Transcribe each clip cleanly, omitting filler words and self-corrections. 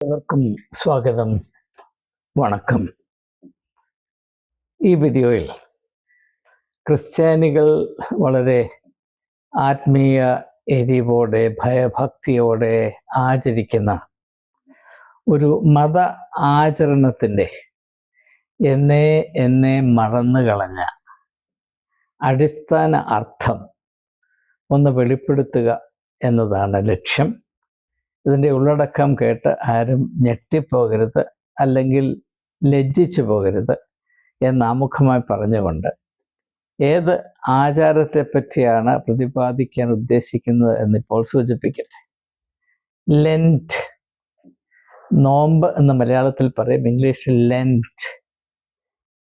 എല്ലാവർക്കും സ്വാഗതം, വണക്കം. ഈ വീഡിയോയിൽ ക്രിസ്ത്യാനികൾ വളരെ ആത്മീയ എരിവോടെ ഭയഭക്തിയോടെ ആചരിക്കുന്ന ഒരു മത ആചരണത്തിൻ്റെ എന്നെ മറന്നു കളഞ്ഞ അടിസ്ഥാന അർത്ഥം ഒന്ന് വെളിപ്പെടുത്തുക എന്നതാണ് ലക്ഷ്യം. ഇതിൻ്റെ ഉള്ളടക്കം കേട്ട് ആരും ഞെട്ടിപ്പോകരുത്, അല്ലെങ്കിൽ ലജ്ജിച്ചു പോകരുത് എന്ന് ആമുഖമായി പറഞ്ഞുകൊണ്ട് ഏത് ആചാരത്തെ പറ്റിയാണ് പ്രതിപാദിക്കാൻ ഉദ്ദേശിക്കുന്നത് എന്നിപ്പോൾ സൂചിപ്പിക്കട്ടെ. ലെൻറ്റ്, നോമ്പ് എന്ന് മലയാളത്തിൽ പറയും, ഇംഗ്ലീഷിൽ ലെൻറ്റ്.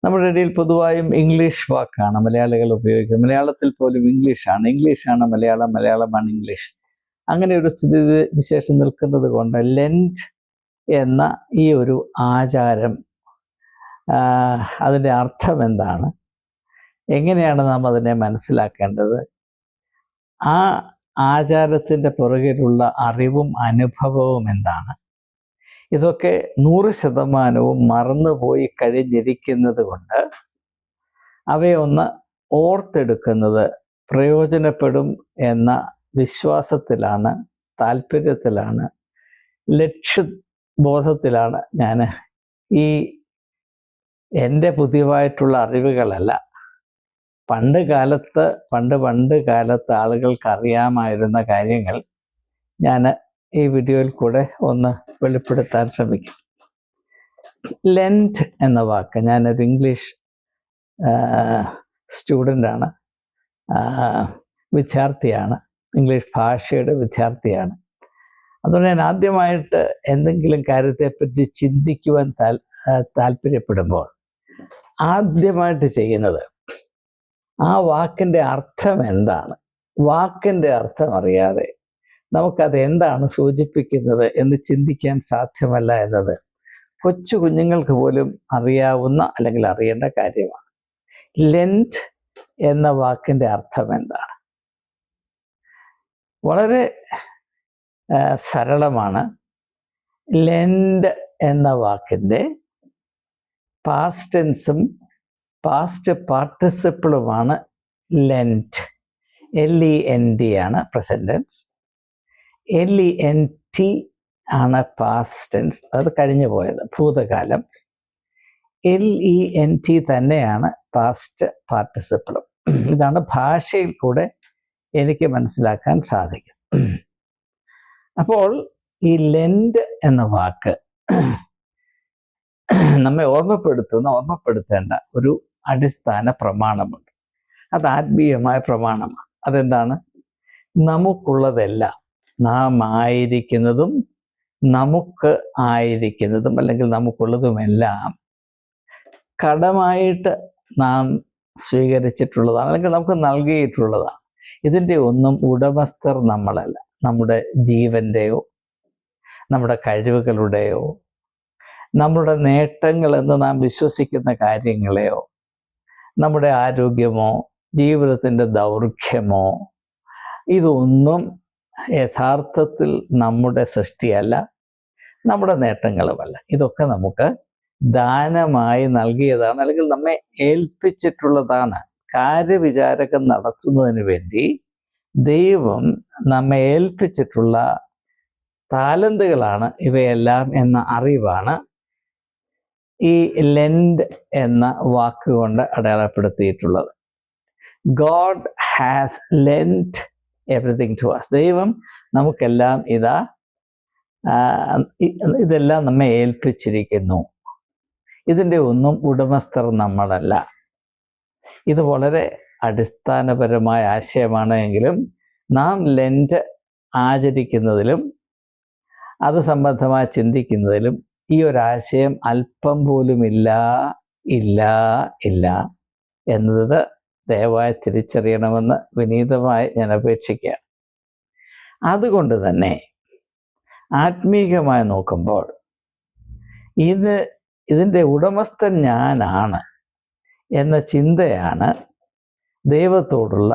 നമ്മുടെ ഇടയിൽ പൊതുവായും ഇംഗ്ലീഷ് വാക്കാണ് മലയാളികൾ ഉപയോഗിക്കുന്നത്. മലയാളത്തിൽ പോലും ഇംഗ്ലീഷാണ് മലയാളം, മലയാളമാണ് ഇംഗ്ലീഷ്. അങ്ങനെ ഒരു സ്ഥിതി വിശേഷം നിൽക്കുന്നത് കൊണ്ട് ലെൻറ്റ് എന്ന ഈ ഒരു ആചാരം, അതിൻ്റെ അർത്ഥം എന്താണ്, എങ്ങനെയാണ് നാം അതിനെ മനസ്സിലാക്കേണ്ടത്, ആ ആചാരത്തിൻ്റെ പുറകിലുള്ള അറിവും അനുഭവവും എന്താണ്, ഇതൊക്കെ 100% മറന്നുപോയി കഴിഞ്ഞിരിക്കുന്നത് കൊണ്ട് അവയൊന്ന് ഓർത്തെടുക്കുന്നത് പ്രയോജനപ്പെടും എന്ന വിശ്വാസത്തിലാണ്, താല്പര്യത്തിലാണ്, ലക്ഷ്യബോധത്തിലാണ് ഞാൻ ഈ എൻ്റെ പുതിയതായിട്ടുള്ള അറിവുകളല്ല, പണ്ട് കാലത്ത് ആളുകൾക്ക് അറിയാമായിരുന്ന കാര്യങ്ങൾ ഞാൻ ഈ വീഡിയോയിൽ കൂടെ ഒന്ന് വെളിപ്പെടുത്താൻ ശ്രമിക്കും. ലെൻറ്റ് എന്ന വാക്ക്, ഞാനൊരു ഇംഗ്ലീഷ് സ്റ്റുഡൻ്റാണ്, വിദ്യാർത്ഥിയാണ്, ഇംഗ്ലീഷ് ഭാഷയുടെ വിദ്യാർത്ഥിയാണ്. അതുകൊണ്ട് ഞാൻ ആദ്യമായിട്ട് എന്തെങ്കിലും കാര്യത്തെപ്പറ്റി ചിന്തിക്കുവാൻ താല്പര്യപ്പെടുമ്പോൾ ആദ്യമായിട്ട് ചെയ്യുന്നത് ആ വാക്കിൻ്റെ അർത്ഥം എന്താണ്. വാക്കിൻ്റെ അർത്ഥം അറിയാതെ നമുക്കത് എന്താണ് സൂചിപ്പിക്കുന്നത് എന്ന് ചിന്തിക്കാൻ സാധ്യമല്ല എന്നത് കൊച്ചു കുഞ്ഞുങ്ങൾക്ക് പോലും അറിയാവുന്ന അല്ലെങ്കിൽ അറിയേണ്ട കാര്യമാണ്. ലെൻറ്റ് എന്ന വാക്കിൻ്റെ അർത്ഥം എന്താണ്? വളരെ സരളമാണ്. ലെൻഡ് എന്ന വാക്കിൻ്റെ പാസ്റ്റ് ടെൻസും പാസ്റ്റ് പാർട്ടിസിപ്പിളുമാണ് ലെൻറ്റ്. LENT ആണ് പ്രസന്റ് ടെൻസ്, LENT ആണ് പാസ്റ്റ് ടെൻസ്, അത് കഴിഞ്ഞു പോയത് ഭൂതകാലം. LENT തന്നെയാണ് പാസ്റ്റ് പാർട്ടിസിപ്പിളും. ഇതാണ് ഭാഷയിൽ കൂടെ എനിക്ക് മനസ്സിലാക്കാൻ സാധിക്കും. അപ്പോൾ ഈ ലെൻഡ് എന്ന വാക്ക് നമ്മെ ഓർമ്മപ്പെടുത്തേണ്ട ഒരു അടിസ്ഥാന പ്രമാണമുണ്ട്. അത് ആത്മീയമായ പ്രമാണമാണ്. അതെന്താണ്? നമുക്കുള്ളതെല്ലാം, നാം ആയിരിക്കുന്നതും നമുക്ക് ആയിരിക്കുന്നതും അല്ലെങ്കിൽ നമുക്കുള്ളതുമെല്ലാം കടമായിട്ട് നാം സ്വീകരിച്ചിട്ടുള്ളതാണ്, അല്ലെങ്കിൽ നമുക്ക് നൽകിയിട്ടുള്ളതാണ്. ഇതിൻ്റെ ഒന്നും ഉടമസ്ഥർ നമ്മളല്ല. നമ്മുടെ ജീവൻ്റെയോ നമ്മുടെ കഴിവുകളുടെയോ നമ്മുടെ നേട്ടങ്ങളെന്ന് നാം വിശ്വസിക്കുന്ന കാര്യങ്ങളെയോ നമ്മുടെ ആരോഗ്യമോ ജീവിതത്തിൻ്റെ ദൗർഘ്യമോ ഇതൊന്നും യഥാർത്ഥത്തിൽ നമ്മുടെ സൃഷ്ടിയല്ല, നമ്മുടെ നേട്ടങ്ങളുമല്ല. ഇതൊക്കെ നമുക്ക് ദാനമായി നൽകിയതാണ്, അല്ലെങ്കിൽ നമ്മെ ഏൽപ്പിച്ചിട്ടുള്ളതാണ്. കാര്യവിചാരകം നടത്തുന്നതിന് വേണ്ടി ദൈവം നമ്മെ ഏൽപ്പിച്ചിട്ടുള്ള താലന്തുകളാണ് ഇവയെല്ലാം എന്ന അറിവാണ് ഈ ലെൻഡ് എന്ന വാക്കുകൊണ്ട് അടയാളപ്പെടുത്തിയിട്ടുള്ളത്. God has lent everything to us. ദൈവം നമുക്കെല്ലാം ഇതെല്ലാം നമ്മെ ഏൽപ്പിച്ചിരിക്കുന്നു. ഇതിൻ്റെ ഒന്നും ഉടമസ്ഥർ നമ്മളല്ല. ഇത് വളരെ അടിസ്ഥാനപരമായ ആശയമാണ്. എങ്കിലും നാം ലെൻറ്റ് ആചരിക്കുന്നതിലും അത് സംബന്ധമായി ചിന്തിക്കുന്നതിലും ഈ ഒരാശയം അല്പം പോലും ഇല്ല എന്നത് ദയവായി തിരിച്ചറിയണമെന്ന് വിനീതമായി ഞാൻ അപേക്ഷിക്കുകയാണ്. അതുകൊണ്ട് തന്നെ ആത്മീകമായി നോക്കുമ്പോൾ ഇതിൻ്റെ ഉടമസ്ഥൻ ഞാനാണ് എന്ന ചിന്തയാണ് ദൈവത്തോടുള്ള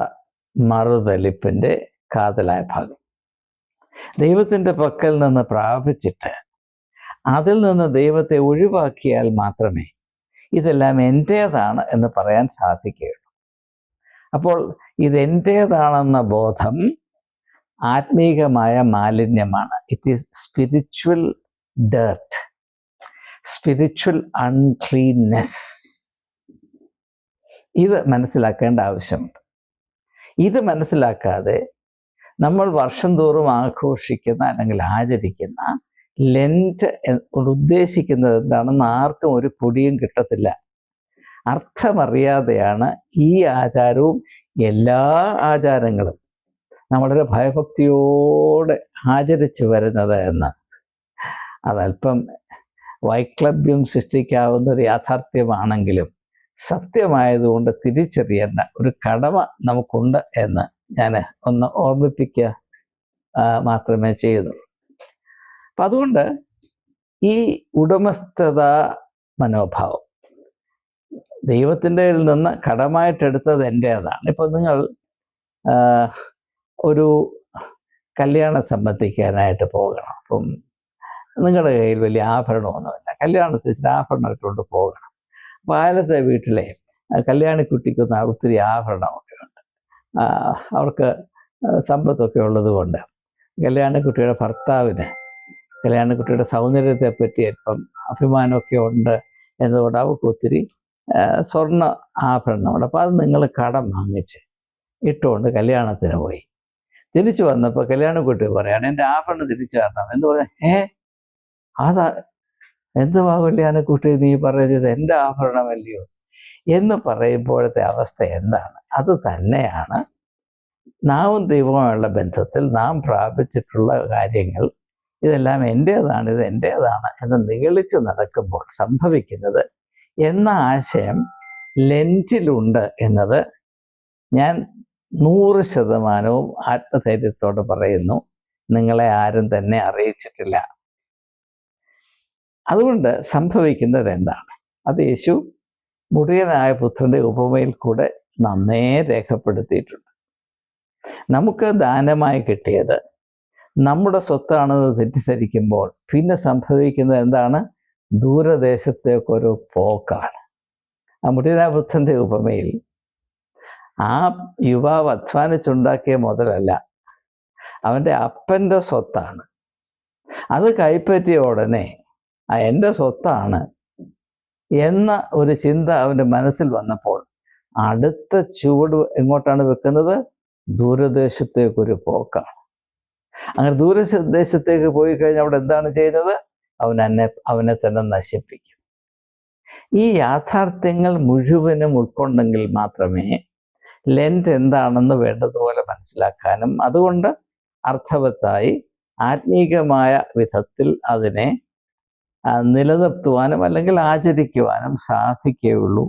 അതിൽ നിന്ന് ദൈവത്തെ ഒഴിവാക്കിയാൽ മാത്രമേ ഇതെല്ലാം എൻ്റേതാണ് എന്ന് പറയാൻ സാധിക്കുകയുള്ളൂ. അപ്പോൾ ഇതെൻ്റേതാണെന്ന ബോധം ആത്മീകമായ മാലിന്യമാണ്. It is spiritual dirt, spiritual uncleanness. ഇത് മനസ്സിലാക്കേണ്ട ആവശ്യമുണ്ട്. ഇത് മനസ്സിലാക്കാതെ നമ്മൾ വർഷം തോറും ആഘോഷിക്കുന്ന അല്ലെങ്കിൽ ആചരിക്കുന്ന ലെൻറ്റ് ഉദ്ദേശിക്കുന്നത് എന്താണെന്ന് ആർക്കും ഒരു പൊടിയും കിട്ടത്തില്ല. അർത്ഥമറിയാതെയാണ് ഈ ആചാരവും എല്ലാ ആചാരങ്ങളും വളരെ ഭയഭക്തിയോടെ ആചരിച്ചു വരുന്നത് എന്ന് അതല്പം വൈക്ലഭ്യം സൃഷ്ടിക്കാവുന്ന ഒരു യാഥാർത്ഥ്യമാണെങ്കിലും സത്യമായതുകൊണ്ട് തിരിച്ചറിയേണ്ട ഒരു കടമ നമുക്കുണ്ട് എന്ന് ഞാൻ ഒന്ന് ഓർമ്മിപ്പിക്കുക മാത്രമേ ചെയ്യുന്നുള്ളൂ. അപ്പം അതുകൊണ്ട് ഈ ഉടമസ്ഥത മനോഭാവം ദൈവത്തിൻ്റെ നിന്ന് കടമായിട്ടെടുത്തത് എൻ്റേതാണ്. ഇപ്പം നിങ്ങൾ ഒരു കല്യാണം സംബന്ധിക്കാനായിട്ട് പോകണം. അപ്പം നിങ്ങളുടെ കയ്യിൽ വലിയ ആഭരണമൊന്നുമില്ല, കല്യാണത്തിൽ ഇച്ചിരി ആഭരണം ഇട്ടുകൊണ്ട് പോകണം. അപ്പോൾ ആലത്തെ വീട്ടിലെ കല്യാണിക്കുട്ടിക്കൊന്ന് ഒത്തിരി ആഭരണമൊക്കെ ഉണ്ട്, അവർക്ക് സമ്പത്തൊക്കെ ഉള്ളത് കൊണ്ട് കല്യാണിക്കുട്ടിയുടെ ഭർത്താവിന് കല്യാണിക്കുട്ടിയുടെ സൗന്ദര്യത്തെപ്പറ്റി അല്പം അഭിമാനമൊക്കെ ഉണ്ട് എന്നതുകൊണ്ട് അവർക്ക് ഒത്തിരി സ്വർണ്ണ ആഭരണമുണ്ട്. അപ്പോൾ അത് നിങ്ങൾ കടം വാങ്ങിച്ച് ഇട്ടുകൊണ്ട് കല്യാണത്തിന് പോയി. തിരിച്ചു വന്നപ്പോൾ കല്യാണിക്കുട്ടി പറയാണ് എൻ്റെ ആഭരണം തിരിച്ചു തരണം എന്ന് പറഞ്ഞാൽ അതാ എന്തുവാ കല്യാണിക്കുട്ടി നീ പറയുന്നത്, എൻ്റെ ആഭരണമല്ലയോ എന്ന് പറയുമ്പോഴത്തെ അവസ്ഥ എന്താണ്? അത് തന്നെയാണ് നാവും ദൈവവുമായുള്ള ബന്ധത്തിൽ നാം പ്രാപിച്ചിട്ടുള്ള കാര്യങ്ങൾ. ഇതെല്ലാം എൻ്റേതാണ്, ഇത് എൻ്റേതാണ് എന്ന് നിഗളിച്ച് നടക്കുമ്പോൾ സംഭവിക്കുന്നത് എന്ന ആശയം ലെൻറ്റിലുണ്ട് എന്നത് ഞാൻ 100% ആത്മധൈര്യത്തോടെ പറയുന്നു. നിങ്ങളെ ആരും തന്നെ അറിയിച്ചിട്ടില്ല. അതുകൊണ്ട് സംഭവിക്കുന്നത് എന്താണ്? അത് യേശു മുടിയനായ പുത്രൻ്റെ ഉപമയിൽ കൂടെ നന്നേ രേഖപ്പെടുത്തിയിട്ടുണ്ട്. നമുക്ക് ദാനമായി കിട്ടിയത് നമ്മുടെ സ്വത്താണെന്ന് തെറ്റിദ്ധരിക്കുമ്പോൾ പിന്നെ സംഭവിക്കുന്നത് എന്താണ്? ദൂരദേശത്തേക്കൊരു പോക്കാണ്. ആ മുടിയനായ പുത്രൻ്റെ ഉപമയിൽ ആ യുവാവ് അധ്വാനിച്ചുണ്ടാക്കിയ മുതലല്ല, അവൻ്റെ അപ്പൻ്റെ സ്വത്താണ്. അത് കൈപ്പറ്റിയ ഉടനെ എൻ്റെ സ്വത്താണ് എന്ന ഒരു ചിന്ത അവൻ്റെ മനസ്സിൽ വന്നപ്പോൾ അടുത്ത ചുവട് എങ്ങോട്ടാണ് വെക്കുന്നത്? ദൂരദേശത്തേക്കൊരു പോക്കാണ്. അങ്ങനെ ദൂരദേശത്തേക്ക് പോയി കഴിഞ്ഞാൽ അവിടെ എന്താണ് ചെയ്യുന്നത്? അവനെ തന്നെ നശിപ്പിക്കും. ഈ യാഥാർത്ഥ്യങ്ങൾ മുഴുവനും ഉൾക്കൊണ്ടെങ്കിൽ മാത്രമേ ലെൻറ്റ് എന്താണെന്ന് വേണ്ടതുപോലെ മനസ്സിലാക്കാനും അതുകൊണ്ട് അർത്ഥവത്തായി ആത്മീകമായ വിധത്തിൽ അതിനെ നിലനിർത്തുവാനും അല്ലെങ്കിൽ ആചരിക്കുവാനും സാധിക്കുകയുള്ളൂ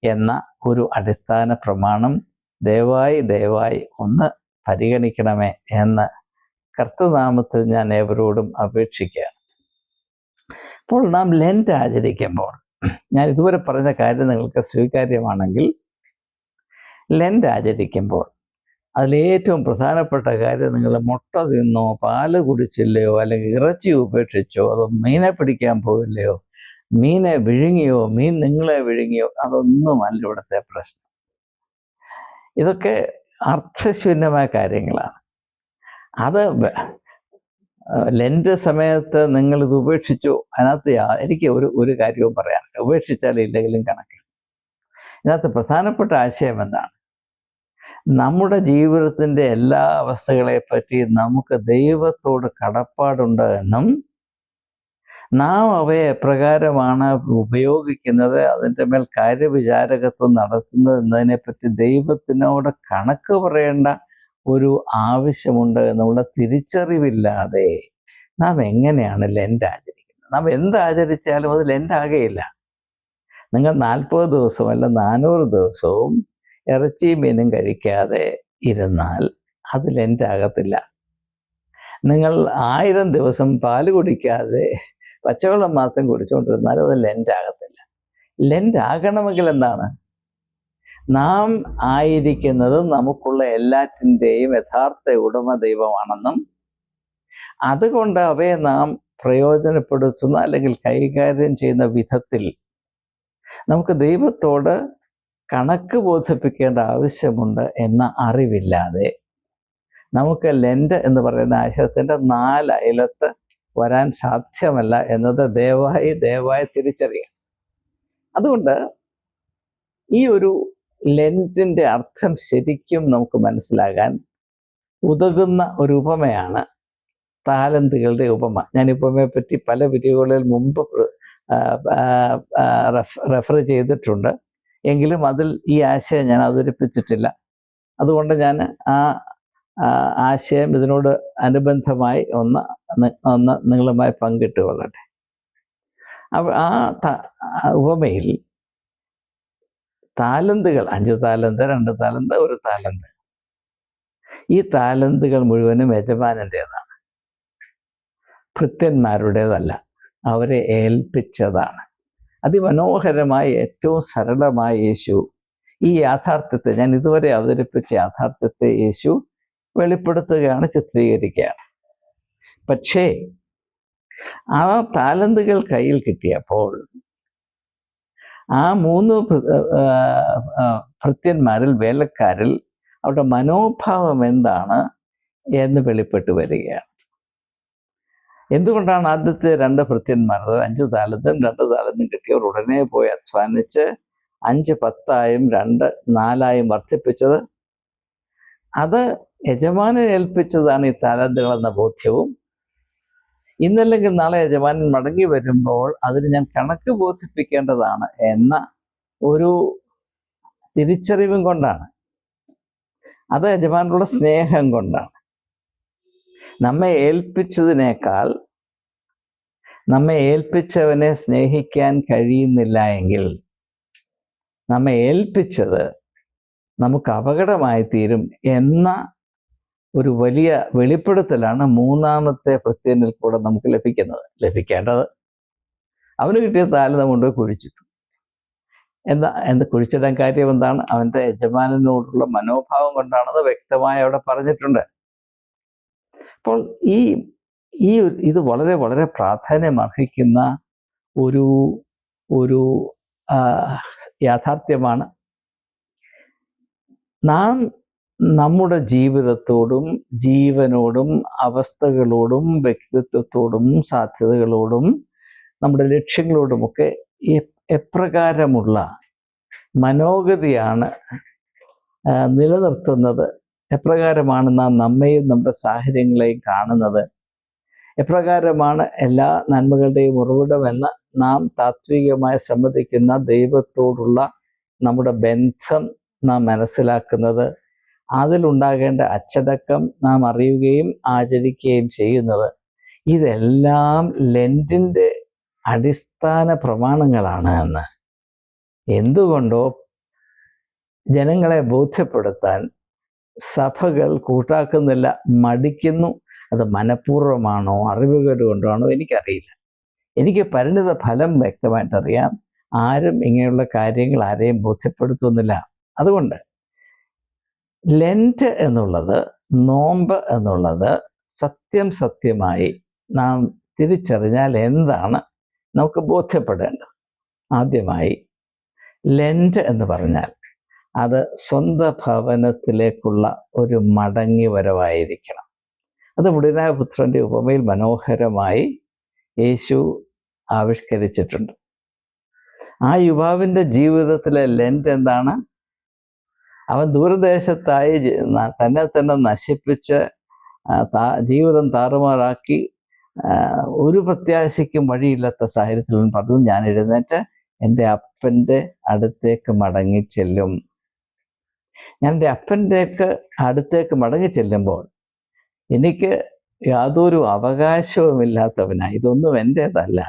എന്ന ഒരു അടിസ്ഥാന പ്രമാണം ദയവായി ഒന്ന് പരിഗണിക്കണമേ എന്ന് കർത്തൃനാമത്തിൽ ഞാൻ ഏവരോടും അപേക്ഷിക്കുകയാണ്. അപ്പോൾ നാം ലെൻറ്റ് ആചരിക്കുമ്പോൾ, ഞാൻ ഇതുവരെ പറഞ്ഞ കാര്യം നിങ്ങൾക്ക് സ്വീകാര്യമാണെങ്കിൽ, ലെൻറ്റ് ആചരിക്കുമ്പോൾ അതിലേറ്റവും പ്രധാനപ്പെട്ട കാര്യം നിങ്ങൾ മുട്ട തിന്നോ, പാല് കുടിച്ചില്ലയോ, അല്ലെങ്കിൽ ഇറച്ചി ഉപേക്ഷിച്ചോ, അതോ മീനെ പിടിക്കാൻ പോയില്ലയോ, മീനെ വിഴുങ്ങിയോ, മീൻ നിങ്ങളെ വിഴുങ്ങിയോ, അതൊന്നുമല്ല ഇവിടുത്തെ പ്രശ്നം. ഇതൊക്കെ അർത്ഥശൂന്യമായ കാര്യങ്ങളാണ്. അത് ലെൻറ്റ് സമയത്ത് നിങ്ങളിത് ഉപേക്ഷിച്ചു. അതിനകത്ത് എനിക്ക് ഒരു കാര്യവും പറയാനില്ല. ഉപേക്ഷിച്ചാലും ഇല്ലെങ്കിലും കണക്കില്ല. ഇതിനകത്ത് പ്രധാനപ്പെട്ട ആശയം എന്താണ്? നമ്മുടെ ജീവിതത്തിൻ്റെ എല്ലാ അവസ്ഥകളെപ്പറ്റി നമുക്ക് ദൈവത്തോട് കടപ്പാടുണ്ട് എന്നും നാം അവയെ എപ്രകാരമാണ് ഉപയോഗിക്കുന്നത്, അതിൻ്റെ മേൽ കാര്യവിചാരകത്വം നടത്തുന്നത് എന്നതിനെപ്പറ്റി ദൈവത്തിനോട് കണക്ക് പറയേണ്ട ഒരു ആവശ്യമുണ്ട് എന്നുള്ള തിരിച്ചറിവില്ലാതെ നാം എങ്ങനെയാണ് ലെൻറ്റ് ആചരിക്കുന്നത്? നാം എന്താചരിച്ചാലും അത് ലെൻറ്റ് ആകുകയില്ല. നിങ്ങൾ 40 ദിവസവും അല്ല 400 ദിവസവും ഇറച്ചി മീനും കഴിക്കാതെ ഇരുന്നാൽ അത് ലെൻറ്റ് ആകത്തില്ല. നിങ്ങൾ 1000 ദിവസം പാല് കുടിക്കാതെ പച്ചവെള്ളം മാത്രം കുടിച്ചുകൊണ്ടിരുന്നാലും അത് ലെൻറ്റ് ആകത്തില്ല. ലെൻറ്റ് ആകണമെങ്കിൽ എന്താണ്? നാം ആയിരിക്കുന്നത് നമുക്കുള്ള എല്ലാറ്റിൻ്റെയും യഥാർത്ഥ ഉടമ ദൈവമാണെന്നും അതുകൊണ്ട് അവയെ നാം പ്രയോജനപ്പെടുത്തുന്ന അല്ലെങ്കിൽ കൈകാര്യം ചെയ്യുന്ന വിധത്തിൽ നമുക്ക് ദൈവത്തോട് കണക്ക് ബോധിപ്പിക്കേണ്ട ആവശ്യമുണ്ട് എന്ന അറിവില്ലാതെ നമുക്ക് ലെൻഡ് എന്ന് പറയുന്ന ആശയത്തിൻ്റെ 4 അയലത്ത് വരാൻ സാധ്യമല്ല എന്നത് ദയവായി തിരിച്ചറിയാം. അതുകൊണ്ട് ഈ ഒരു ലെൻറ്റിൻ്റെ അർത്ഥം ശരിക്കും നമുക്ക് മനസ്സിലാകാൻ ഉതകുന്ന ഒരു ഉപമയാണ് താലന്തുകളുടെ ഉപമ. ഞാൻ ഉപമയെപ്പറ്റി പല വീഡിയോകളിൽ മുമ്പ് റെഫർ ചെയ്തിട്ടുണ്ട്. എങ്കിലും അതിൽ ഈ ആശയം ഞാൻ അവതരിപ്പിച്ചിട്ടില്ല. അതുകൊണ്ട് ഞാൻ ആ ആശയം ഇതിനോട് അനുബന്ധമായി ഒന്ന് നിങ്ങളുമായി പങ്കിട്ടുകൊള്ളട്ടെ. ആ ഉപമയിൽ താലന്തുകൾ 5 താലന്ത്, 2 താലന്ത്, 1 താലന്ത്, ഈ താലന്തുകൾ മുഴുവനും യജമാനൻ്റേതാണ്, ഭൃത്യന്മാരുടേതല്ല, അവരെ ഏൽപ്പിച്ചതാണ്. അതിമനോഹരമായി ഏറ്റവും സരളമായി യേശു ഈ യാഥാർത്ഥ്യത്തെ, ഞാൻ ഇതുവരെ അവതരിപ്പിച്ച യാഥാർത്ഥ്യത്തെ യേശു വെളിപ്പെടുത്തുകയാണ്, ചിത്രീകരിക്കുകയാണ്. പക്ഷേ ആ താലന്തുകൾ കയ്യിൽ കിട്ടിയപ്പോൾ ആ 3 ഭൃത്യന്മാരിൽ, വേലക്കാരിൽ അവരുടെ മനോഭാവം എന്താണ് എന്ന് വെളിപ്പെട്ടു വരികയാണ്. എന്തുകൊണ്ടാണ് ആദ്യത്തെ 2 ഭൃത്യന്മാർ 5 താലന്തും 2 താലന്തും കിട്ടിയവർ ഉടനെ പോയി അധ്വാനിച്ച് 5 10ആയും 2 4ആയും വർദ്ധിപ്പിച്ചത്? അത് യജമാനൻ ഏൽപ്പിച്ചതാണ് ഈ താലന്തുകളെന്ന ബോധ്യവും, ഇന്നല്ലെങ്കിൽ നാളെ യജമാനൻ മടങ്ങി വരുമ്പോൾ അതിന് ഞാൻ കണക്ക് ബോധിപ്പിക്കേണ്ടതാണ് എന്ന ഒരു തിരിച്ചറിവും കൊണ്ടാണ്. അത് യജമാനുള്ള സ്നേഹം കൊണ്ടാണ്. നമ്മെ ഏൽപ്പിച്ചതിനേക്കാൾ നമ്മെ ഏൽപ്പിച്ചവനെ സ്നേഹിക്കാൻ കഴിയുന്നില്ല എങ്കിൽ നമ്മെ ഏൽപ്പിച്ചത് നമുക്ക് അപകടമായി തീരും എന്ന ഒരു വലിയ വെളിപ്പെടുത്തലാണ് 3ാമത്തെ ഭൃത്യനിൽ കൂടെ നമുക്ക് ലഭിക്കേണ്ടത്. അവന് കിട്ടിയ താലന്ത് കൊണ്ടുപോയി കുഴിച്ചിട്ടു. എന്താ കുഴിച്ചിടാൻ കാര്യം എന്താണ്? അവൻ്റെ യജമാനനോടുള്ള മനോഭാവം കൊണ്ടാണെന്ന് വ്യക്തമായി അവിടെ പറഞ്ഞിട്ടുണ്ട്. അപ്പോൾ ഇത് വളരെ വളരെ പ്രാധാന്യം അർഹിക്കുന്ന ഒരു യാഥാർത്ഥ്യമാണ്. നാം നമ്മുടെ ജീവിതത്തോടും ജീവനോടും അവസ്ഥകളോടും വ്യക്തിത്വത്തോടും സാധ്യതകളോടും നമ്മുടെ ലക്ഷ്യങ്ങളോടുമൊക്കെ എപ്രകാരമുള്ള മനോഗതിയാണ് നിലനിർത്തുന്നത്, എപ്രകാരമാണ് നാം നമ്മെയും നമ്മുടെ സാഹചര്യങ്ങളെയും കാണുന്നത്, എപ്രകാരമാണ് എല്ലാ നന്മകളുടെയും ഉറവിടമെന്ന് നാം താത്വികമായി സമ്മതിക്കുന്ന ദൈവത്തോടുള്ള നമ്മുടെ ബന്ധം നാം മനസ്സിലാക്കുന്നത്, അതിലുണ്ടാകേണ്ട അച്ചടക്കം നാം അറിയുകയും ആചരിക്കുകയും ചെയ്യുന്നത്, ഇതെല്ലാം ലെൻറ്റിൻ്റെ അടിസ്ഥാന പ്രമാണങ്ങളാണ് എന്ന് എന്തുകൊണ്ടോ ജനങ്ങളെ ബോധ്യപ്പെടുത്താൻ സഭകൾ കൂട്ടാക്കുന്നില്ല, മടിക്കുന്നു. അത് മനഃപൂർവ്വമാണോ അറിവുകേട് കൊണ്ടാണോ എനിക്കറിയില്ല. എനിക്ക് പരിണിത ഫലം വ്യക്തമായിട്ടറിയാം. ആരും ഇങ്ങനെയുള്ള കാര്യങ്ങൾ ആരെയും ബോധ്യപ്പെടുത്തുന്നില്ല. അതുകൊണ്ട് ലെൻറ്റ് എന്നുള്ളത്, നോമ്പ് എന്നുള്ളത് സത്യമായി നാം തിരിച്ചറിഞ്ഞാൽ എന്താണ് നമുക്ക് ബോധ്യപ്പെടേണ്ടത്? ആദ്യമായി ലെൻറ്റ് എന്ന് പറഞ്ഞാൽ അത് സ്വന്തം ഭവനത്തിലേക്കുള്ള ഒരു മടങ്ങി വരവായിരിക്കണം. അത് മുടിയനായ പുത്രൻ്റെ ഉപമയിൽ മനോഹരമായി യേശു ആവിഷ്കരിച്ചിട്ടുണ്ട്. ആ യുവാവിൻ്റെ ജീവിതത്തിലെ ലെൻറ്റ് എന്താണ്? അവൻ ദൂരദേശത്തായി തന്നെ നശിപ്പിച്ച് ജീവിതം താറുമാറാക്കി ഒരു പ്രത്യാശയ്ക്കും വഴിയില്ലാത്ത സാഹചര്യത്തിൽ പറഞ്ഞു, ഞാൻ എഴുന്നേറ്റ് എൻ്റെ അപ്പൻ്റെ അടുത്തേക്ക് മടങ്ങിച്ചെല്ലും. ഞാൻ എൻ്റെ അപ്പൻ്റെ അടുത്തേക്ക് മടങ്ങിച്ചെല്ലുമ്പോൾ എനിക്ക് യാതൊരു അവകാശവുമില്ലാത്തവനായി, ഇതൊന്നും എൻ്റേതല്ല,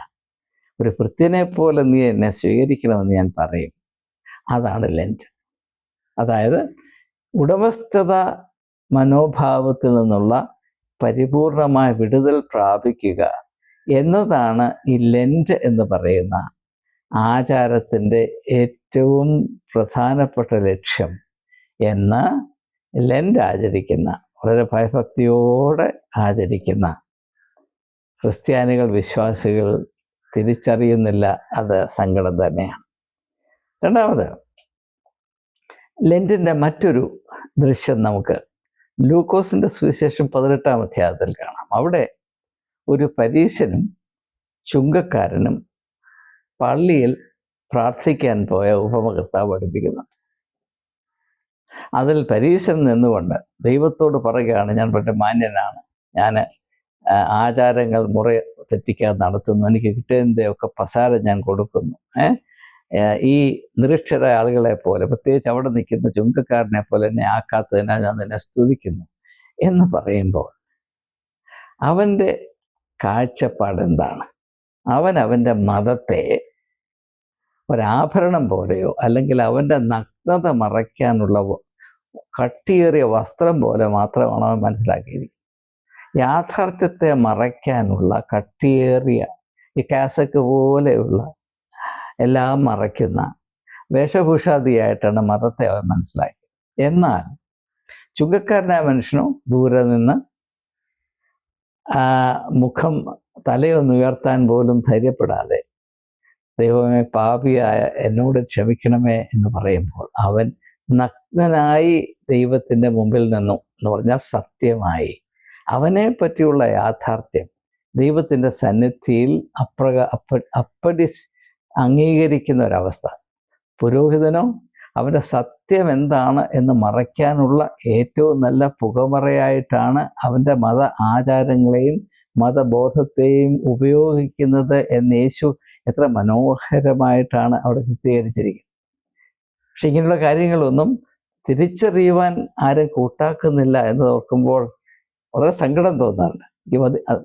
ഒരു ഭൃത്യനെ പോലെ നീ എന്നെ സ്വീകരിക്കണമെന്ന് ഞാൻ പറയും. അതാണ് ലെൻറ്റ്. അതായത് ഉടമസ്ഥത മനോഭാവത്തിൽ നിന്നുള്ള പരിപൂർണമായ വിടുതൽ പ്രാപിക്കുക എന്നതാണ് ഈ ലെൻറ്റ് എന്ന് പറയുന്ന ആചാരത്തിൻ്റെ ഏറ്റവും പ്രധാനപ്പെട്ട ലക്ഷ്യം എന്ന് ലെൻറ്റ് ആചരിക്കുന്ന, വളരെ ഭയഭക്തിയോടെ ആചരിക്കുന്ന ക്രിസ്ത്യാനികൾ, വിശ്വാസികൾ തിരിച്ചറിയുന്നില്ല. അത് സങ്കടം തന്നെയാണ്. രണ്ടാമത്, ലെൻറ്റിൻ്റെ മറ്റൊരു ദൃശ്യം നമുക്ക് ലൂക്കോസിൻ്റെ സുവിശേഷം 18-ാം അധ്യായത്തിൽ കാണാം. അവിടെ ഒരു പരീശനും ചുങ്കക്കാരനും പള്ളിയിൽ പ്രാർത്ഥിക്കാൻ പോയ ഉപമ കർത്താവ് പഠിപ്പിക്കുന്നു. അതിൽ പരീശൻ നിന്നുകൊണ്ട് ദൈവത്തോട് പറയുകയാണ്, ഞാൻ വളരെ മാന്യനാണ്, ഞാൻ ആചാരങ്ങൾ മുറ തെറ്റിക്കാതെ നടത്തുന്നു, എനിക്ക് കിട്ടുന്നതൊക്കെ പ്രസാരം ഞാൻ കൊടുക്കുന്നു, ഈ നിരക്ഷര ആളുകളെ പോലെ, പ്രത്യേകിച്ച് അവിടെ നിൽക്കുന്ന ചുങ്കക്കാരനെ പോലെ എന്നെ ആക്കാത്തതിനാൽ ഞാൻ നിന്നെ സ്തുതിക്കുന്നു എന്ന് പറയുമ്പോൾ അവൻ്റെ കാഴ്ചപ്പാട് എന്താണ്? അവൻ്റെ മതത്തെ ഒരാഭരണം പോലെയോ അല്ലെങ്കിൽ അവൻ്റെ നഗ്നത മറയ്ക്കാനുള്ള കട്ടിയേറിയ വസ്ത്രം പോലെ മാത്രമാണ് അവൻ മനസ്സിലാക്കിയിരിക്കുന്നത്. യാഥാർത്ഥ്യത്തെ മറയ്ക്കാനുള്ള കട്ടിയേറിയ ഈ കാസക്ക് പോലെയുള്ള എല്ലാം മറയ്ക്കുന്ന വേഷഭൂഷാദിയായിട്ടാണ് മതത്തെ അവൻ മനസ്സിലാക്കിയത്. എന്നാൽ ചുങ്കക്കാരനായ മനുഷ്യനോ ദൂരെ നിന്ന് മുഖം തലയൊന്ന് ഉയർത്താൻ പോലും ധൈര്യപ്പെടാതെ ദൈവമേ പാപിയായ എന്നോട് ക്ഷമിക്കണമേ എന്ന് പറയുമ്പോൾ അവൻ നഗ്നനായി ദൈവത്തിൻ്റെ മുമ്പിൽ നിന്നു എന്ന് പറഞ്ഞാൽ സത്യമായി അവനെ പറ്റിയുള്ള യാഥാർത്ഥ്യം ദൈവത്തിൻ്റെ സന്നിധിയിൽ അപ്പടി അംഗീകരിക്കുന്ന ഒരവസ്ഥ. പുരോഹിതനോ അവൻ്റെ സത്യം എന്താണ് എന്ന് മറയ്ക്കാനുള്ള ഏറ്റവും നല്ല പുകമറയായിട്ടാണ് അവൻ്റെ മത ആചാരങ്ങളെയും മതബോധത്തെയും ഉപയോഗിക്കുന്നത് എന്ന് യേശു എത്ര മനോഹരമായിട്ടാണ് അവിടെ ചിത്രീകരിച്ചിരിക്കുന്നത്. പക്ഷെ ഇങ്ങനെയുള്ള കാര്യങ്ങളൊന്നും തിരിച്ചറിയുവാൻ ആരും കൂട്ടാക്കുന്നില്ല എന്ന് ഓർക്കുമ്പോൾ വളരെ സങ്കടം തോന്നാറുണ്ട്,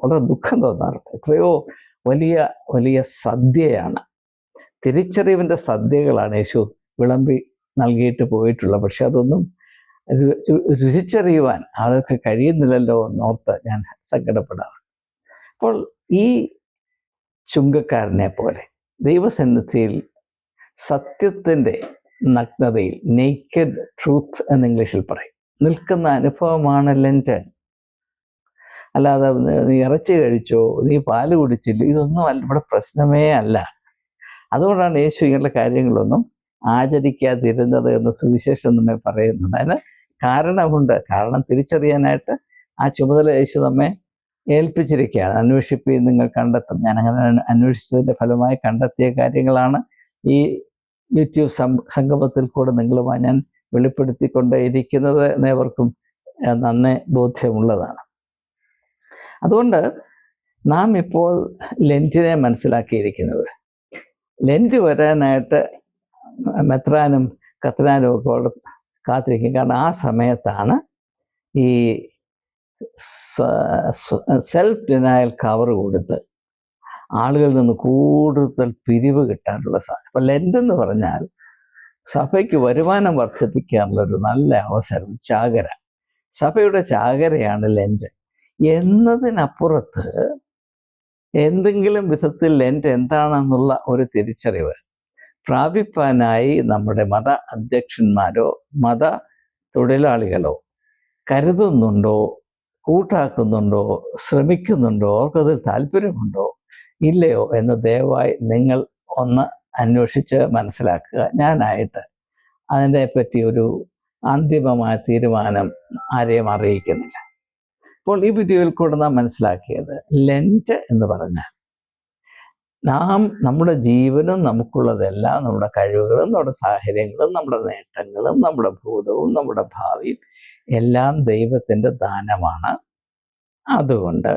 വളരെ ദുഃഖം തോന്നാറുണ്ട്. എത്രയോ വലിയ വലിയ സദ്യയാണ്, തിരിച്ചറിവിൻ്റെ സദ്യകളാണ് യേശു വിളമ്പി നൽകിയിട്ട് പോയിട്ടുള്ളത്. പക്ഷെ അതൊന്നും രുചിച്ചറിയുവാൻ ആൾക്ക് കഴിയുന്നില്ലല്ലോ എന്നോർത്ത് ഞാൻ സങ്കടപ്പെടാറുണ്ട്. അപ്പോൾ ഈ ചുങ്കക്കാരനെ പോലെ ദൈവസന്നിധിയിൽ സത്യത്തിൻ്റെ നഗ്നതയിൽ, നേക്കഡ് ട്രൂത്ത് എന്ന് ഇംഗ്ലീഷിൽ പറയും, നിൽക്കുന്ന അനുഭവമാണ് ലെൻറ്റ്. അല്ലാതെ നീ ഇറച്ചി കഴിച്ചോ, നീ പാല് കുടിച്ചില്ലോ, ഇതൊന്നും ഇവിടെ പ്രശ്നമേ അല്ല. അതുകൊണ്ടാണ് യേശു ഇങ്ങനെയുള്ള കാര്യങ്ങളൊന്നും ആചരിക്കാതിരുന്നത് എന്ന് സുവിശേഷം നമ്മെ പറയുന്നത്. അതിന് കാരണമുണ്ട്. കാരണം തിരിച്ചറിയാനായിട്ട് ആ ചുമതല യേശു നമ്മെ ഏൽപ്പിച്ചിരിക്കുകയാണ്. അന്വേഷിപ്പിൻ, നിങ്ങൾ കണ്ടെത്തും. ഞാൻ അങ്ങനെ അന്വേഷിച്ചതിൻ്റെ ഫലമായി കണ്ടെത്തിയ കാര്യങ്ങളാണ് ഈ യൂട്യൂബ് സംഗമത്തിൽ കൂടെ നിങ്ങളുമായി ഞാൻ വെളിപ്പെടുത്തിക്കൊണ്ടേയിരിക്കുന്നത് എന്നേവർക്കും നന്നേ ബോധ്യമുള്ളതാണ്. അതുകൊണ്ട് നാം ഇപ്പോൾ ലെൻറ്റിനെ മനസ്സിലാക്കിയിരിക്കുന്നത്, ലെൻറ്റ് വരാനായിട്ട് മെത്രാനും കത്രാനും ഒക്കെ അവിടെ കാത്തിരിക്കും. കാരണം ആ സമയത്താണ് ഈ സെൽഫ് ഡിനയൽ കവർ കൊടുത്ത് ആളുകളിൽ നിന്ന് കൂടുതൽ പിരിവ് കിട്ടാനുള്ള സാധ്യത. അപ്പം ലെൻറ്റ് എന്ന് പറഞ്ഞാൽ സഭയ്ക്ക് വരുമാനം വർദ്ധിപ്പിക്കാനുള്ളൊരു നല്ല അവസരം, ചാകര. സഭയുടെ ചാകരയാണ് ലെൻറ്റ് എന്നതിനപ്പുറത്ത് എന്തെങ്കിലും വിധത്തിൽ ലെൻറ്റ് എന്താണെന്നുള്ള ഒരു തിരിച്ചറിവ് പ്രാപിപ്പാനായി നമ്മുടെ മത അധ്യക്ഷന്മാരോ മത തൊഴിലാളികളോ കരുതുന്നുണ്ടോ, കൂട്ടാക്കുന്നുണ്ടോ, ശ്രമിക്കുന്നുണ്ടോ, അവർക്കതിൽ താല്പര്യമുണ്ടോ ഇല്ലയോ എന്ന് ദയവായി നിങ്ങൾ ഒന്ന് അന്വേഷിച്ച് മനസ്സിലാക്കുക. ഞാനായിട്ട് അതിനെ പറ്റി ഒരു അന്തിമമായ തീരുമാനം ആരെയും അറിയിക്കുന്നില്ല. അപ്പോൾ ഈ വീഡിയോയിൽ കൂടെ നാം മനസ്സിലാക്കിയത്, ലെൻറ്റ് എന്ന് പറഞ്ഞാൽ നമ്മുടെ ജീവനും നമുക്കുള്ളതെല്ലാം, നമ്മുടെ കഴിവുകളും നമ്മുടെ സാഹചര്യങ്ങളും നമ്മുടെ നേട്ടങ്ങളും നമ്മുടെ ഭൂതവും നമ്മുടെ ഭാവിയും എല്ലാം ദൈവത്തിൻ്റെ ദാനമാണ്. അതുകൊണ്ട്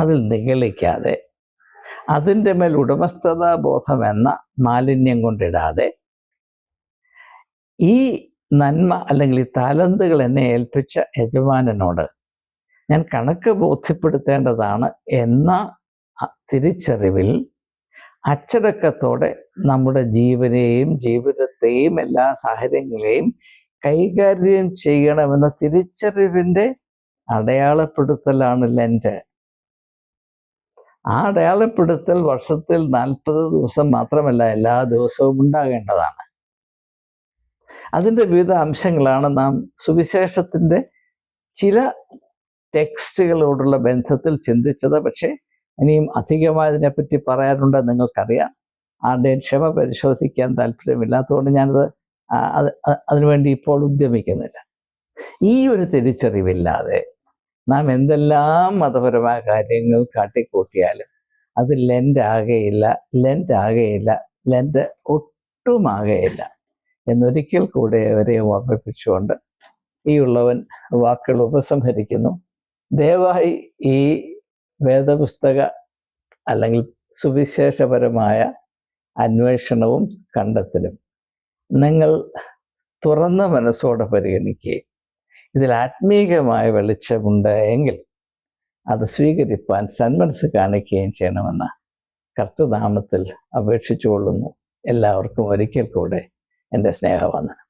അതിൽ നിഗളിക്കാതെ, അതിൻ്റെ മേൽ ഉടമസ്ഥതാ ബോധം എന്ന മാലിന്യം കൊണ്ടിടാതെ, ഈ നന്മ അല്ലെങ്കിൽ ഈ താലന്തുകൾ എന്നെ ഏൽപ്പിച്ച യജമാനനോട് ഞാൻ കണക്ക് ബോധ്യപ്പെടുത്തേണ്ടതാണ് എന്ന തിരിച്ചറിവിൽ അച്ചടക്കത്തോടെ നമ്മുടെ ജീവനെയും ജീവിതത്തെയും എല്ലാ സാഹചര്യങ്ങളെയും കൈകാര്യം ചെയ്യണമെന്ന തിരിച്ചറിവിൻ്റെ അടയാളപ്പെടുത്തലാണ് ലെൻറ്റ്. ആ അടയാളപ്പെടുത്തൽ വർഷത്തിൽ 40 ദിവസം മാത്രമല്ല, എല്ലാ ദിവസവും ഉണ്ടാകേണ്ടതാണ്. അതിൻ്റെ വിവിധ അംശങ്ങളാണ് നാം സുവിശേഷത്തിൻ്റെ ചില ടെക്സ്റ്റുകളോടുള്ള ബന്ധത്തിൽ ചിന്തിച്ചത്. പക്ഷേ ഇനിയും അധികമായി ഇതിനെപ്പറ്റി പറയാനുണ്ടെന്ന് നിങ്ങൾക്കറിയാം. ആരുടെയും ക്ഷമ പരിശോധിക്കാൻ താല്പര്യമില്ലാത്തതുകൊണ്ട് ഞാനത് അതിനുവേണ്ടി ഇപ്പോൾ ഉദ്യമിക്കുന്നില്ല. ഈ ഒരു തിരിച്ചറിവില്ലാതെ നാം എന്തെല്ലാം മതപരമായ കാര്യങ്ങൾ കാട്ടിക്കൂട്ടിയാലും അത് ലെൻഡ് ഒട്ടുമാകയില്ല എന്നൊരിക്കൽ കൂടെ അവരെ ഓർമ്മിപ്പിച്ചുകൊണ്ട് ഈ ഉള്ളവൻ വാക്കുകൾ ഉപസംഹരിക്കുന്നു. ദയവായി ഈ വേദപുസ്തക അല്ലെങ്കിൽ സുവിശേഷപരമായ അന്വേഷണവും കണ്ടെത്തലും നിങ്ങൾ തുറന്ന മനസ്സോടെ പരിഗണിക്കുകയും ഇതിൽ ആത്മീകമായ വെളിച്ചമുണ്ട് എങ്കിൽ അത് സ്വീകരിപ്പാൻ സന്മനസ് കാണിക്കുകയും ചെയ്യണമെന്ന് കർത്തൃനാമത്തിൽ അപേക്ഷിച്ചുകൊള്ളുന്നു. എല്ലാവർക്കും ഒരിക്കൽ കൂടെ എൻ്റെ സ്നേഹവന്ദനം.